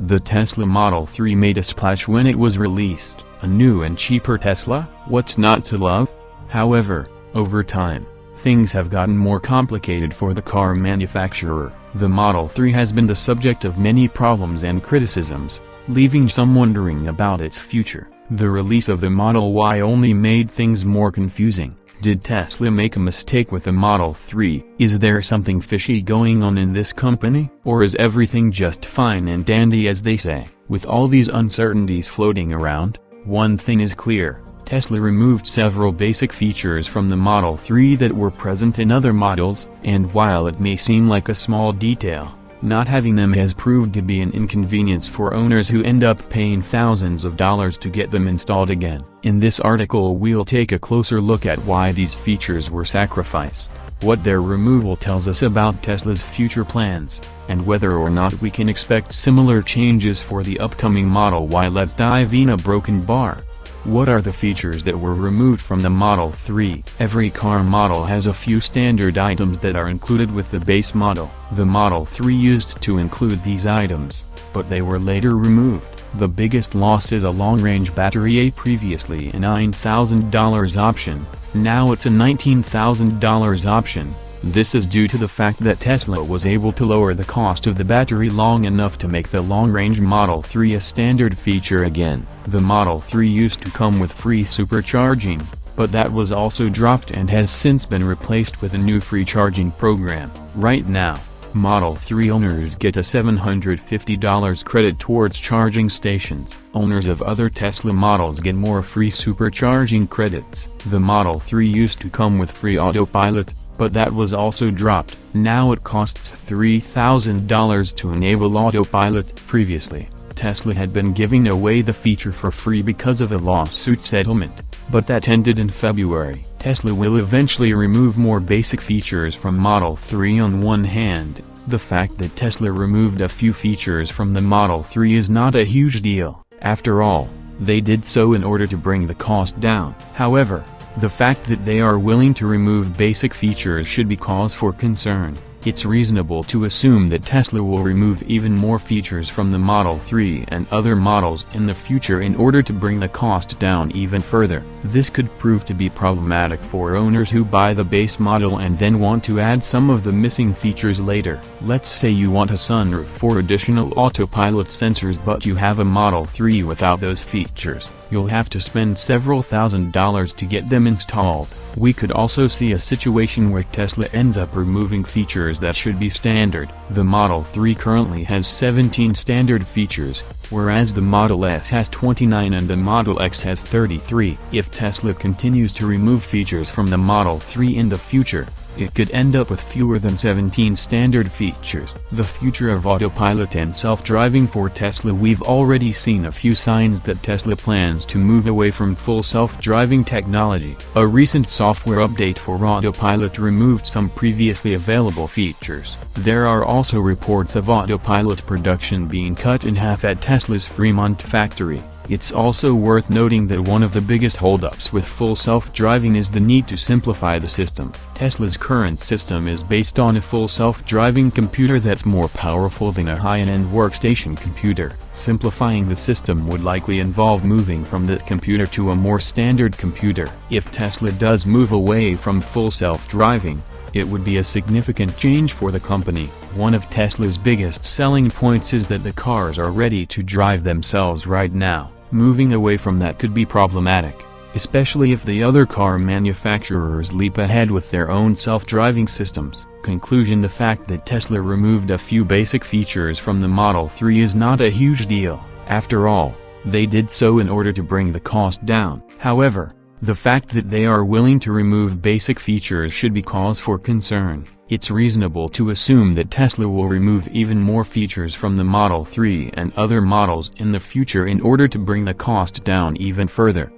The Tesla Model 3 made a splash when it was released, a new and cheaper Tesla. What's not to love? However, over time, things have gotten more complicated for the car manufacturer. The Model 3 has been the subject of many problems and criticisms, leaving some wondering about its future. The release of the Model Y only made things more confusing. Did Tesla make a mistake with the Model 3? Is there something fishy going on in this company? Or is everything just fine and dandy as they say? With all these uncertainties floating around, one thing is clear: Tesla removed several basic features from the Model 3 that were present in other models, and while it may seem like a small detail, not having them has proved to be an inconvenience for owners who end up paying thousands of dollars to get them installed again. In this article we'll take a closer look at why these features were sacrificed, what their removal tells us about Tesla's future plans, and whether or not we can expect similar changes for the upcoming Model Y. Let's dive in. A broken bar. What are the features that were removed from the Model 3? Every car model has a few standard items that are included with the base model. The Model 3 used to include these items, but they were later removed. The biggest loss is a long-range battery. A previously a $9,000 option, now it's a $19,000 option. This is due to the fact that Tesla was able to lower the cost of the battery long enough to make the long-range Model 3 a standard feature again. The Model 3 used to come with free supercharging, but that was also dropped and has since been replaced with a new free charging program. Right now, Model 3 owners get a $750 credit towards charging stations. Owners of other Tesla models get more free supercharging credits. The Model 3 used to come with free autopilot, but that was also dropped. Now it costs $3,000 to enable autopilot. Previously, Tesla had been giving away the feature for free because of a lawsuit settlement, but that ended in February. Tesla will eventually remove more basic features from Model 3. On one hand, the fact that Tesla removed a few features from the Model 3 is not a huge deal. After all, they did so in order to bring the cost down. However, the fact that they are willing to remove basic features should be cause for concern. It's reasonable to assume that Tesla will remove even more features from the Model 3 and other models in the future in order to bring the cost down even further. This could prove to be problematic for owners who buy the base model and then want to add some of the missing features later. Let's say you want a sunroof for additional autopilot sensors, but you have a Model 3 without those features. You'll have to spend several $1,000s to get them installed. We could also see a situation where Tesla ends up removing features that should be standard. The Model 3 currently has 17 standard features, whereas the Model S has 29 and the Model X has 33. If Tesla continues to remove features from the Model 3 in the future, it could end up with fewer than 17 standard features. The future of autopilot and self-driving for Tesla. We've already seen a few signs that Tesla plans to move away from full self-driving technology. A recent software update for autopilot removed some previously available features. There are also reports of autopilot production being cut in half at Tesla's Fremont factory. It's also worth noting that one of the biggest holdups with full self-driving is the need to simplify the system. Tesla's current system is based on a full self-driving computer that's more powerful than a high-end workstation computer. Simplifying the system would likely involve moving from that computer to a more standard computer. If Tesla does move away from full self-driving, it would be a significant change for the company. One of Tesla's biggest selling points is that the cars are ready to drive themselves right now. Moving away from that could be problematic, especially if the other car manufacturers leap ahead with their own self-driving systems. Conclusion: the fact that Tesla removed a few basic features from the Model 3 is not a huge deal. After all, they did so in order to bring the cost down. However, the fact that they are willing to remove basic features should be cause for concern. It's reasonable to assume that Tesla will remove even more features from the Model 3 and other models in the future in order to bring the cost down even further.